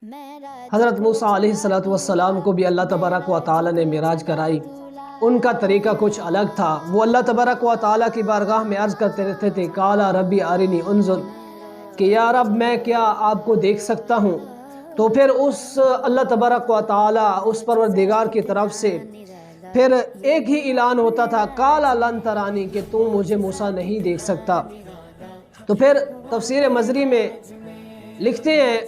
حضرت موسیٰ علیہ السلام کو بھی اللہ تبارک و تعالی نے معراج کرائی۔ ان کا طریقہ کچھ الگ تھا۔ وہ اللہ تبارک و تعالی کی بارگاہ میں عرض کرتے رہتے تھے، قالا ربی ارنی انظر، کہ یا رب میں کیا آپ کو دیکھ سکتا ہوں؟ تو پھر اس اللہ تبارک و تعالی اس پروردگار کی طرف سے پھر ایک ہی اعلان ہوتا تھا، قالا لن ترانی، کہ تم مجھے موسیٰ نہیں دیکھ سکتا۔ تو پھر تفسیر مزری میں لکھتے ہیں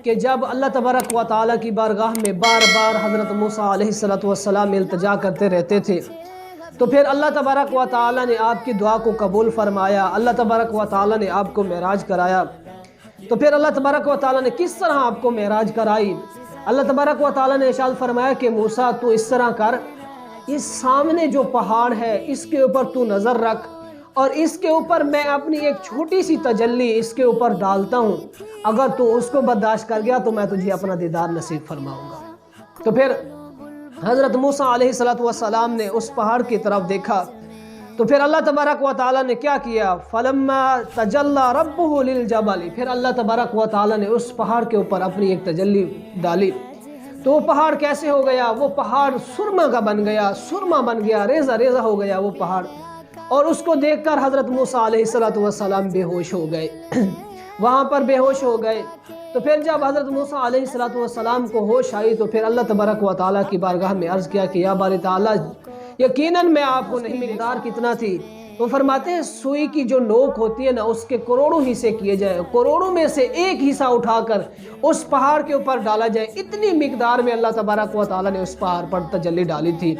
کہ جب اللہ تبارک و تعالی کی بارگاہ میں بار بار حضرت موسیٰ علیہ السلام التجا کرتے رہتے تھے، تو پھر اللہ تبارک و تعالی نے آپ کی دعا کو قبول فرمایا، اللہ تبارک و تعالی نے آپ کو معراج کرایا۔ تو پھر اللہ تبارک و تعالی نے کس طرح آپ کو معراج کرائی؟ اللہ تبارک و تعالی نے ارشاد فرمایا کہ موسیٰ تو اس طرح کر، اس سامنے جو پہاڑ ہے اس کے اوپر تو نظر رکھ، اور اس کے اوپر میں اپنی ایک چھوٹی سی تجلی اس کے اوپر ڈالتا ہوں، اگر تو اس کو برداشت کر گیا تو میں تجھے اپنا دیدار نصیب فرماؤں گا۔ تو پھر حضرت موسیٰ علیہ السلام نے اس پہاڑ کی طرف دیکھا، تو پھر اللہ تبارک و تعالی نے کیا کیا؟ فَلَمَّا تَجَلَّى رَبُّهُ لِلْجَبَلِ، پھر اللہ تبارک و تعالی نے اس پہاڑ کے اوپر اپنی ایک تجلی ڈالی۔ تو وہ پہاڑ کیسے ہو گیا؟ وہ پہاڑ سرما کا بن گیا، سرما بن گیا، ریزہ ریزہ ہو گیا وہ پہاڑ، اور اس کو دیکھ کر حضرت موسیٰ علیہ السلام بے ہوش ہو گئے، وہاں پر بے ہوش ہو گئے۔ تو پھر جب حضرت موسیٰ علیہ السلام کو ہوش آئی تو پھر اللہ تبارک و تعالیٰ کی بارگاہ میں عرض کیا کہ یا باری تعالیٰ، یقیناً میں آپ کو نہیں، مقدار کتنا تھی؟ وہ فرماتے ہیں سوئی کی جو نوک ہوتی ہے نا، اس کے کروڑوں حصے کیے جائے، کروڑوں میں سے ایک حصہ اٹھا کر اس پہاڑ کے اوپر ڈالا جائے، اتنی مقدار میں اللہ تبارک و تعالیٰ نے اس پہاڑ پر تجلی ڈالی تھی،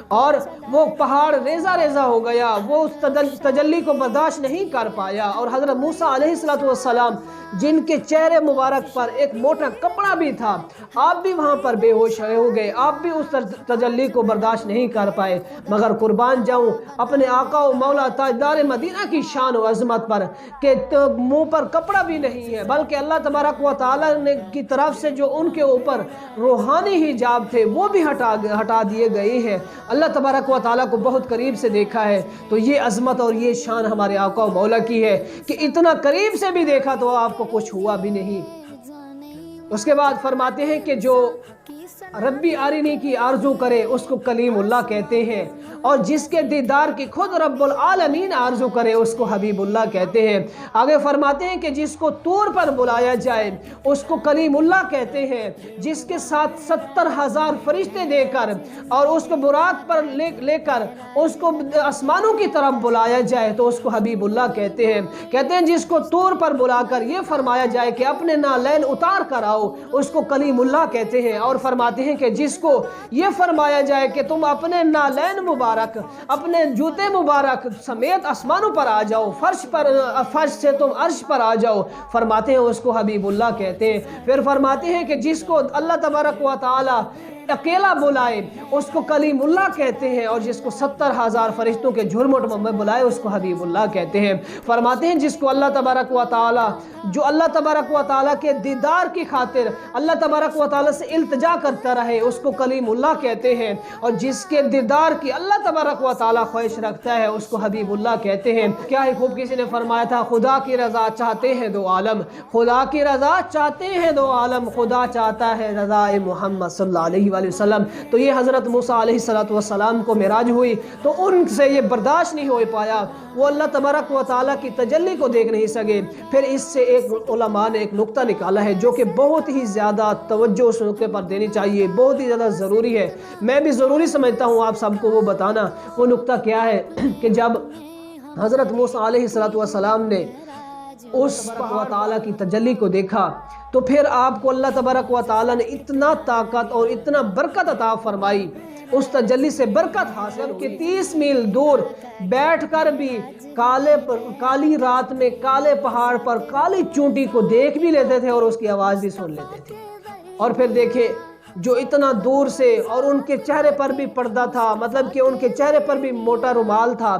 اور وہ پہاڑ ریزہ ریزہ ہو گیا، وہ اس تجلی کو برداشت نہیں کر پایا۔ اور حضرت موسیٰ علیہ السلام جن کے چہرے مبارک پر ایک موٹا کپڑا بھی تھا، آپ بھی وہاں پر بے ہوش ہو گئے، آپ بھی اس تجلی کو برداشت نہیں کر پائے۔ مگر قربان جاؤں اپنے آقا و مولا تاجدار مدینہ کی شان و عظمت پر کہ منہ پر کپڑا بھی نہیں ہے، بلکہ اللہ تبارک و تعالی کی طرف سے جو ان کے اوپر روحانی حجاب تھے وہ بھی ہٹا دیے گئے ہیں۔ اللہ تبارک و تعالیٰ کو بہت قریب سے دیکھا ہے، تو یہ عظمت اور یہ شان ہمارے آقا و مولا کی ہے کہ اتنا قریب سے بھی دیکھا تو آپ کو کچھ ہوا بھی نہیں۔ اس کے بعد فرماتے ہیں کہ جو ربی آرینی کی آرزو کرے اس کو کلیم اللہ کہتے ہیں، اور جس کے دیدار کی خود رب العالمین آرزو کرے اس کو حبیب اللہ کہتے ہیں۔ آگے فرماتے ہیں کہ جس کو طور پر بلایا جائے اس کو کلیم اللہ کہتے ہیں، جس کے ساتھ 70,000 فرشتے دے کر اور اس کو براق پر لے کر اس کو آسمانوں کی طرف بلایا جائے تو اس کو حبیب اللہ کہتے ہیں۔ کہتے ہیں جس کو طور پر بلا کر یہ فرمایا جائے کہ اپنے نالین اتار کر آؤ اس کو کلیم اللہ کہتے ہیں۔ اور فرماتے ہیں کہ جس کو یہ فرمایا جائے کہ تم اپنے نالین مبارک، اپنے جوتے مبارک سمیت آسمانوں پر آ جاؤ، فرش سے تم عرش پر آ جاؤ، فرماتے ہیں اس کو حبیب اللہ کہتے ہیں۔ پھر فرماتے ہیں کہ جس کو اللہ تبارک و تعالی اکیلا بلائے اس کو کلیم اللہ کہتے ہیں، اور جس کو 70,000 فرشتوں کے جھرمٹ میں بلائے اس کو حبیب اللہ کہتے ہیں۔ فرماتے ہیں جس کو اللہ تبارک و تعالی، جو اللہ تبارک و تعالی کے دیدار کی خاطر اللہ تبارک و تعالی سے التجا کرتا رہے اس کو کلیم اللہ کہتے ہیں، اور جس کے دیدار کی اللہ تبارک و تعالی خواہش رکھتا ہے اس کو حبیب اللہ کہتے ہیں۔ کیا ہی خوب کسی نے فرمایا تھا، خدا کی رضا چاہتے ہیں دو عالم، خدا کی رضا چاہتے ہیں دو عالم، خدا چاہتا ہے رضا محمد صلی اللہ علیہ وآلہ وسلم۔ تو یہ حضرت موسیٰ علیہ السلام کو معراج ہوئی تو ان سے یہ برداشت نہیں ہو پایا، وہ اللہ تبارک و تعالیٰ کی تجلی کو دیکھ نہیں سکے۔ پھر اس سے ایک علماء نے ایک نقطہ نکالا ہے جو کہ بہت ہی زیادہ توجہ اس نقطے پر دینی چاہیے، بہت ہی زیادہ ضروری ہے، میں بھی ضروری سمجھتا ہوں آپ سب کو وہ بتانا۔ وہ نقطہ کیا ہے کہ جب حضرت موسیٰ علیہ السلام نے اس تبارک و تعالیٰ کی تجلی کو دیکھا تو پھر آپ کو اللہ تبارک و تعالیٰ نے اتنا طاقت اور اتنا برکت عطا فرمائی، اس تجلی سے برکت حاصل کہ 30 میل دور بیٹھ کر بھی کالی رات میں کالے پہاڑ پر کالی چونٹی کو دیکھ بھی لیتے تھے اور اس کی آواز بھی سن لیتے تھے۔ اور پھر دیکھیں جو اتنا دور سے، اور ان کے چہرے پر بھی پردہ تھا، مطلب کہ ان کے چہرے پر بھی موٹا رومال تھا،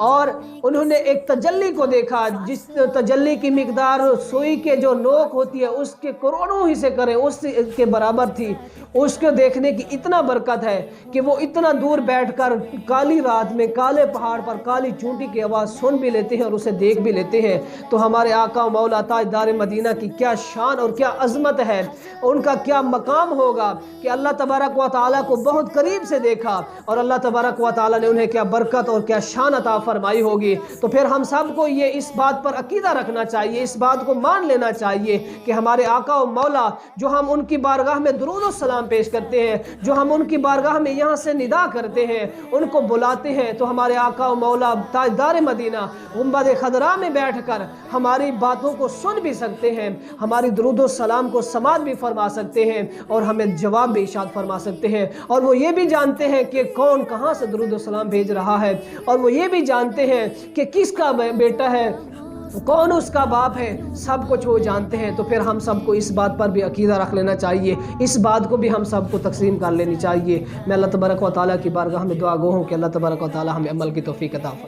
اور انہوں نے ایک تجلی کو دیکھا جس تجلی کی مقدار سوئی کے جو نوک ہوتی ہے اس کے کروڑوں حصے کریں اس کے برابر تھی۔ اس کو دیکھنے کی اتنا برکت ہے کہ وہ اتنا دور بیٹھ کر کالی رات میں کالے پہاڑ پر کالی چونٹی کی آواز سن بھی لیتے ہیں اور اسے دیکھ بھی لیتے ہیں۔ تو ہمارے آقا و مولا تاجدار مدینہ کی کیا شان اور کیا عظمت ہے، ان کا کیا مقام ہوگا کہ اللہ تبارک و تعالیٰ کو بہت قریب سے دیکھا، اور اللہ تبارک و تعالیٰ نے انہیں کیا برکت اور کیا شان عطا فرمائی ہوگی۔ تو پھر ہم سب کو یہ اس بات پر عقیدہ رکھنا چاہیے، اس بات کو مان لینا چاہیے کہ ہمارے آقا و مولا جو ہم ان کی بارگاہ میں درود و سلام پیش کرتے ہیں، جو ہم ان کی بارگاہ میں یہاں سے ندا کرتے ہیں، ان کو بلاتے ہیں، تو ہمارے آقا و مولا تاجدار مدینہ گنبد خضرا میں بیٹھ کر ہماری باتوں کو سن بھی سکتے ہیں، ہماری درود و سلام کو سماعت بھی فرما سکتے ہیں، اور ہمیں جواب بھی ارشاد فرما سکتے ہیں، اور وہ یہ بھی جانتے ہیں کہ کون کہاں سے درود و سلام بھیج رہا ہے، اور وہ یہ بھی جانتے ہیں کہ کس کا بیٹا ہے، کون اس کا باپ ہے، سب کچھ وہ جانتے ہیں۔ تو پھر ہم سب کو اس بات پر بھی عقیدہ رکھ لینا چاہیے، اس بات کو بھی ہم سب کو تقسیم کر لینی چاہیے۔ میں اللہ تبارک و تعالیٰ کی بارگاہ میں دعا گو ہوں کہ اللہ تبارک و تعالیٰ ہمیں عمل کی توفیق عطا فرمائے۔